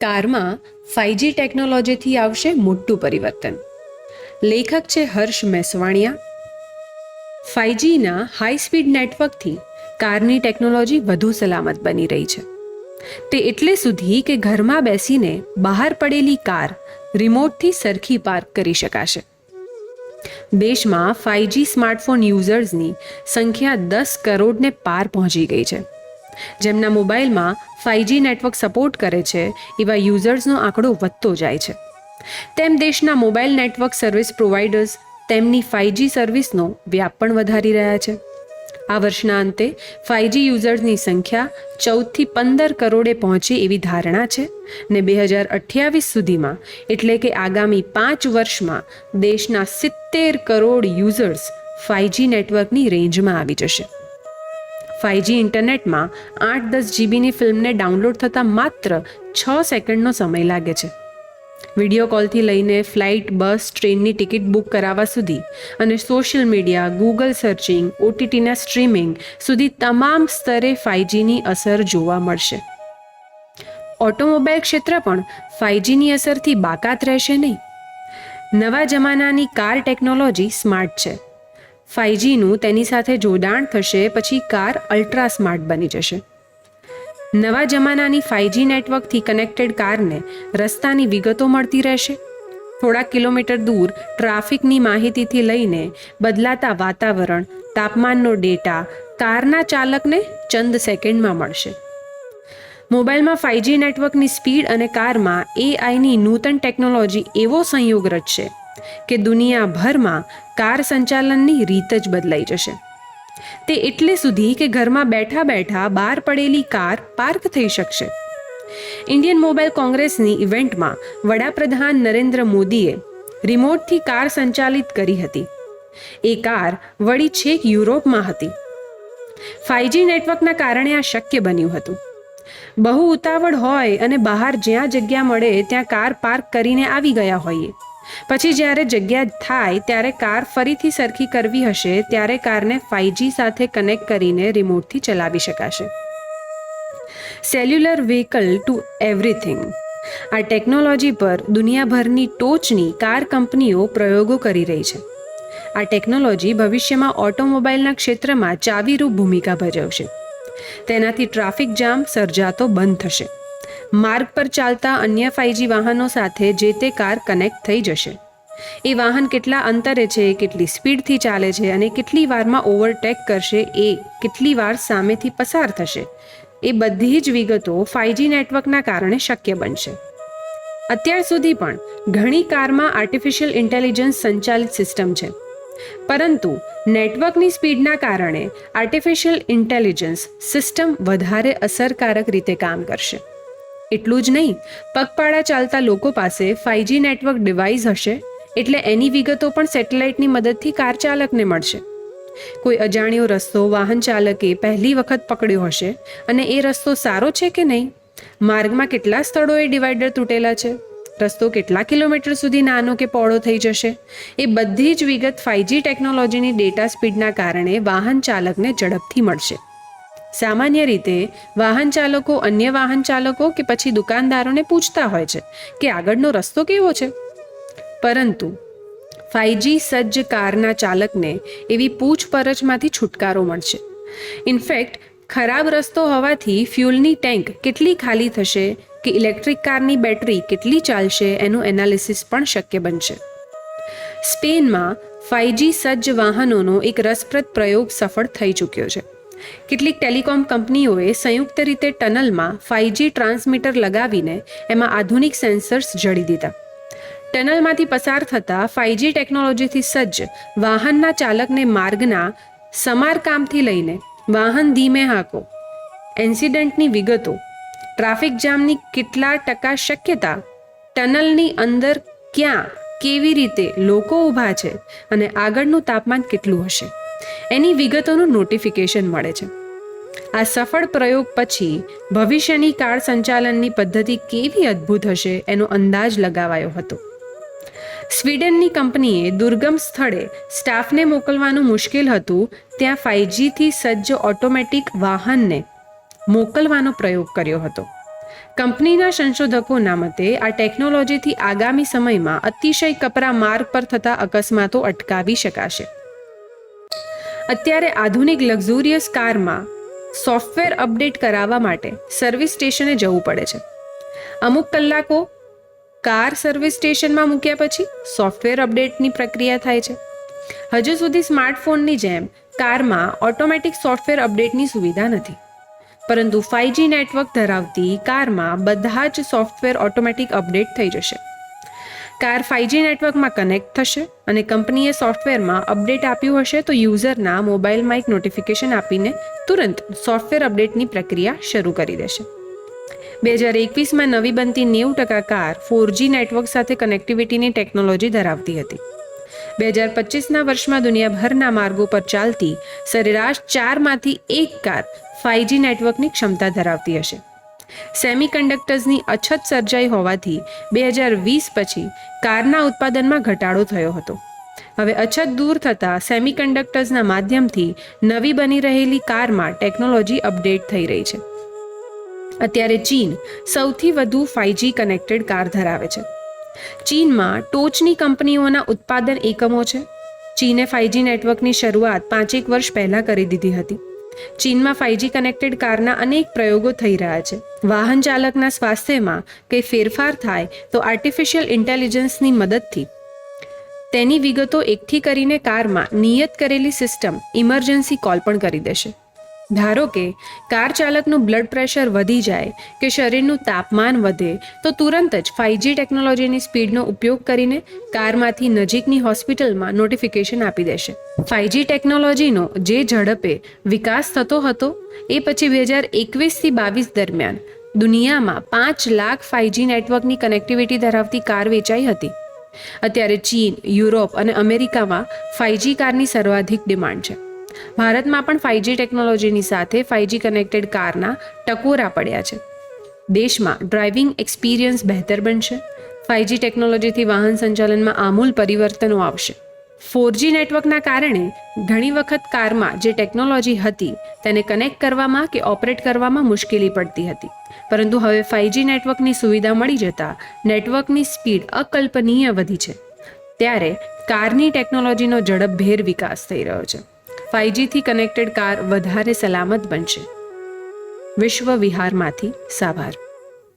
કારમાં 5G ટેકનોલોજીથી આવશે મોટું પરિવર્તન. લેખક છે હર્ષ મેસવાણિયા. 5Gના હાઈ સ્પીડ નેટવર્કથી કારની ટેકનોલોજી વધુ સલામત બની રહી છે. તે એટલે સુધી કે ઘરમાં બેસીને બહાર પડેલી કાર રિમોટથી સરખી પાર્ક કરી શકાશે. દેશમાં 5G સ્માર્ટફોન યુઝર્સની સંખ્યા 10 કરોડને પાર પહોંચી ગઈ છે. જેમના મોબાઈલમાં 5G નેટવર્ક સપોર્ટ કરે છે એવા યુઝર્સનો આંકડો વધતો જાય છે. તેમ દેશના મોબાઈલ નેટવર્ક સર્વિસ પ્રોવાઈડર્સ તેમની 5G સર્વિસનો વ્યાપ પણ વધારી રહ્યા છે. આ વર્ષના અંતે 5G યુઝર્સની સંખ્યા 14થી 15 કરોડે પહોંચે એવી ધારણા છે ને 2028 સુધીમાં એટલે કે આગામી 5 વર્ષમાં દેશના 70 કરોડ યુઝર્સ 5G નેટવર્કની રેન્જમાં આવી જશે. 5G ઇન્ટરનેટમાં 8-10 જીબીની ફિલ્મને ડાઉનલોડ થતાં માત્ર 6 સેકન્ડનો સમય લાગે છે. વિડીયો કોલથી લઈને ફ્લાઇટ, બસ, ટ્રેનની ટિકિટ બુક કરાવવા સુધી અને સોશિયલ મીડિયા, ગૂગલ સર્ચિંગ, OTTના સ્ટ્રીમિંગ સુધી તમામ સ્તરે 5Gની અસર જોવા મળશે. ઓટોમોબાઈલ ક્ષેત્ર પણ 5Gની અસરથી બાકાત રહેશે નહીં. નવા જમાનાની કાર ટેકનોલોજી સ્માર્ટ છે. 5Gનું તેની સાથે જોડાણ થશે પછી કાર અલ્ટ્રા સ્માર્ટ બની જશે. નવા જમાનાની 5G નેટવર્કથી કનેક્ટેડ કારને રસ્તાની વિગતો મળતી રહેશે. થોડા કિલોમીટર દૂર ટ્રાફિકની માહિતીથી લઈને બદલાતા વાતાવરણ, તાપમાનનો ડેટા કારના ચાલકને ચંદ સેકન્ડમાં મળશે. મોબાઈલમાં 5G નેટવર્કની સ્પીડ અને કારમાં AIની નૂતન ટેકનોલોજી એવો સંયોગ રચશે કે દુનિયાભરમાં કાર સંચાલનની રીત જ બદલાઈ જશે. તે એટલે સુધી કે ઘરમાં બેઠા બેઠા બહાર પડેલી કાર પાર્ક થઈ શકશે. ઇન્ડિયન મોબાઈલ કોંગ્રેસની ઇવેન્ટમાં વડાપ્રધાન નરેન્દ્ર મોદીએ રિમોટથી કાર સંચાલિત કરી હતી. એ કાર વળી છેક યુરોપમાં હતી. 5G નેટવર્કના કારણે આ શક્ય બન્યું હતું. બહુ ઉતાવળ હોય અને બહાર જ્યાં જગ્યા મળે ત્યાં કાર પાર્ક કરીને આવી ગયા હોઈએ. પછી જ્યારે જગ્યા થાય ત્યારે કાર ફરીથી સરખી કરવી હશે ત્યારે કારને 5G સાથે કનેક્ટ કરીને રિમોટથી ચલાવી શકાશે. Cellular vehicle two everything. આ ટેકનોલોજી પર દુનિયાભરની ટોચની કાર કંપનીઓ પ્રયોગો કરી રહી છે. આ ટેકનોલોજી ભવિષ્યમાં ઓટોમોબાઈલના ક્ષેત્રમાં ચાવીરૂપ ભૂમિકા ભજવશે. તેનાથી ટ્રાફિક જામ સર્જાતો બંધ થશે. માર્ગ પર ચાલતા અન્ય 5G વાહનો સાથે જે તે કાર કનેક્ટ થઈ જશે. એ વાહન કેટલા અંતરે છે, કેટલી સ્પીડથી ચાલે છે અને કેટલી વારમાં ઓવરટેક કરશે, એ કેટલી વાર સામેથી પસાર થશે, એ બધી જ વિગતો 5G નેટવર્કના કારણે શક્ય બનશે. અત્યાર સુધી પણ ઘણી કારમાં આર્ટિફિશિયલ ઇન્ટેલિજન્સ સંચાલિત સિસ્ટમ છે. પરંતુ નેટવર્કની સ્પીડના કારણે આર્ટિફિશિયલ ઇન્ટેલિજન્સ સિસ્ટમ વધારે અસરકારક રીતે કામ કરશે. એટલું જ નહીં, પગપાળા ચાલતા લોકો પાસે 5G નેટવર્ક ડિવાઇસ હશે એટલે એની વિગતો પણ સેટેલાઇટની મદદથી કાર ચાલકને મળશે. કોઈ અજાણ્યો રસ્તો વાહન ચાલકે પહેલી વખત પકડ્યો હશે અને એ રસ્તો સારો છે કે નહીં, માર્ગમાં કેટલા સ્થળોએ ડિવાઈડર તૂટેલા છે, રસ્તો કેટલા કિલોમીટર સુધી નાનો કે પહોળો થઈ જશે, એ બધી જ વિગત 5G ટેકનોલોજીની ડેટા સ્પીડના કારણે વાહન ચાલકને ઝડપથી મળશે. સામાન્ય રીતે વાહન ચાલકો અન્ય વાહન ચાલકો કે પછી દુકાનદારોને પૂછતા હોય છે કે આગળનો રસ્તો કેવો છે. પરંતુ 5G સજ્જ કારના ચાલકને એવી પૂછપરછમાંથી છુટકારો મળશે. ઇનફેક્ટ ખરાબ રસ્તો હોવાથી ફ્યુલની ટેન્ક કેટલી ખાલી થશે કે ઇલેક્ટ્રિક કારની બેટરી કેટલી ચાલશે એનું એનાલિસિસ પણ શક્ય બનશે. સ્પેનમાં 5G સજ્જ વાહનોનો એક રસપ્રદ પ્રયોગ સફળ થઈ ચૂક્યો છે. કેટલીક ટેલિકોમ કંપનીઓએ સંયુક્ત રીતે ટનલમાં 5G ટ્રાન્સમીટર લગાવીને એમાં આધુનિક સેન્સર્સ જડી દીધા. ટનલમાંથી પસાર થતા 5G ટેકનોલોજીથી સજ્જ વાહનના ચાલકને માર્ગના સમારકામથી લઈને વાહન ધીમે હાંકો, એક્સિડન્ટની વિગતો, ટ્રાફિક જામની કેટલા ટકા શક્યતા, ટનલની અંદર ક્યાં કેવી રીતે લોકો ઊભા છે અને આગળનું તાપમાન કેટલું હશે, એની વિગતોનું નોટિફિકેશન મળે છે. આ સફળ પ્રયોગ પછી ભવિષ્યની કાર સંચાલનની પદ્ધતિ કેવી અદ્ભુત હશે એનો અંદાજ લગાવાયો હતો. સ્વીડનની કંપનીએ દુર્ગમ સ્થળે સ્ટાફને મોકલવાનું મુશ્કેલ હતું ત્યાં 5Gથી સજ્જ ઓટોમેટિક વાહનને મોકલવાનો પ્રયોગ કર્યો હતો. કંપનીના સંશોધકોના મતે આ ટેકનોલોજીથી આગામી સમયમાં અતિશય કપરા માર્ગ પર થતા અકસ્માતો અટકાવી શકાશે. અત્યારે આધુનિક લક્ઝુરિયસ કારમાં સોફ્ટવેર અપડેટ કરાવવા માટે સર્વિસ સ્ટેશને જવું પડે છે. અમુક કલાકો કાર સર્વિસ સ્ટેશનમાં મૂક્યા પછી સોફ્ટવેર અપડેટની પ્રક્રિયા થાય છે. હજુ સુધી સ્માર્ટફોનની જેમ કારમાં ઓટોમેટિક સોફ્ટવેર અપડેટની સુવિધા નથી, પરંતુ 5G નેટવર્ક ધરાવતી કારમાં બધા જ સોફ્ટવેર ઓટોમેટિક અપડેટ થઈ જશે. કાર 5G નેટવર્કમાં કનેક્ટ થશે અને કંપનીએ સોફ્ટવેરમાં અપડેટ આપ્યું હશે તો યુઝરના મોબાઈલમાં એક નોટિફિકેશન આપીને તુરંત સોફ્ટવેર અપડેટની પ્રક્રિયા શરૂ કરી દેશે. 2021માં નવી બનતી 90% કાર 4G નેટવર્ક સાથે કનેક્ટિવિટીની ટેકનોલોજી ધરાવતી હતી. 2025ના વર્ષમાં દુનિયાભરના માર્ગો પર ચાલતી સરેરાશ 4માંથી 1 કાર 5G નેટવર્કની ક્ષમતા ધરાવતી હશે. સેમિકન્ડક્ટર્સની અછત સર્જાઈ હોવાથી 2020 પછી કારના ઉત્પાદનમાં ઘટાડો થયો હતો. હવે અછત દૂર થતાં સેમિકન્ડક્ટર્સના માધ્યમથી નવી બની રહેલી કારમાં ટેકનોલોજી અપડેટ થઈ રહી છે. અત્યારે ચીન સૌથી વધુ 5G કનેક્ટેડ કાર ધરાવે છે. ચીનમાં ટોચની કંપનીઓના ઉત્પાદન એકમો છે. ચીને 5G નેટવર્કની શરૂઆત 5 વર્ષ પહેલાં કરી દીધી હતી. ચીનમાં 5G કનેક્ટેડ કારના અનેક પ્રયોગો થઈ રહ્યા છે. વાહન ચાલકના સ્વાસ્થ્યમાં કંઈ ફેરફાર થાય તો આર્ટિફિશિયલ ઇન્ટેલિજન્સની મદદથી તેની વિગતો એકઠી કરીને કારમાં નિયત કરેલી સિસ્ટમ ઇમરજન્સી કોલ પણ કરી દેશે. ધારો કે કાર ચાલકનું બ્લડ પ્રેશર વધી જાય કે શરીરનું તાપમાન વધે તો તુરંત જ 5G ટેકનોલોજીની સ્પીડનો ઉપયોગ કરીને કારમાંથી નજીકની હોસ્પિટલમાં નોટિફિકેશન આપી દેશે. 5G ટેકનોલોજીનો જે ઝડપે વિકાસ થતો હતો એ પછી 2021થી 22 દરમિયાન દુનિયામાં 5 લાખ 5G નેટવર્કની કનેક્ટિવિટી ધરાવતી કાર વેચાઈ હતી. અત્યારે ચીન, યુરોપ અને અમેરિકામાં 5G કારની સર્વાધિક ડિમાન્ડ છે. ભારતમાં પણ 5G ટેકનોલોજીની સાથે 5G કનેક્ટેડ કારના ટકોરા પડ્યા છે. દેશમાં ડ્રાઇવિંગ એક્સપિરિયન્સ બહેતર બનશે. 5G ટેકનોલોજીથી વાહન સંચાલનમાં આમૂલ પરિવર્તનો આવશે. 4G નેટવર્કના કારણે ઘણી વખત કારમાં જે ટેકનોલોજી હતી તેને કનેક્ટ કરવામાં કે ઓપરેટ કરવામાં મુશ્કેલી પડતી હતી, પરંતુ હવે 5G નેટવર્કની સુવિધા મળી જતાં નેટવર્કની સ્પીડ અકલ્પનીય વધી છે. ત્યારે કારની ટેકનોલોજીનો ઝડપભેર વિકાસ થઈ રહ્યો છે. 5Gથી કનેક્ટેડ કાર વધારે સલામત બનશે. વિશ્વ વિહારમાંથી સાભાર.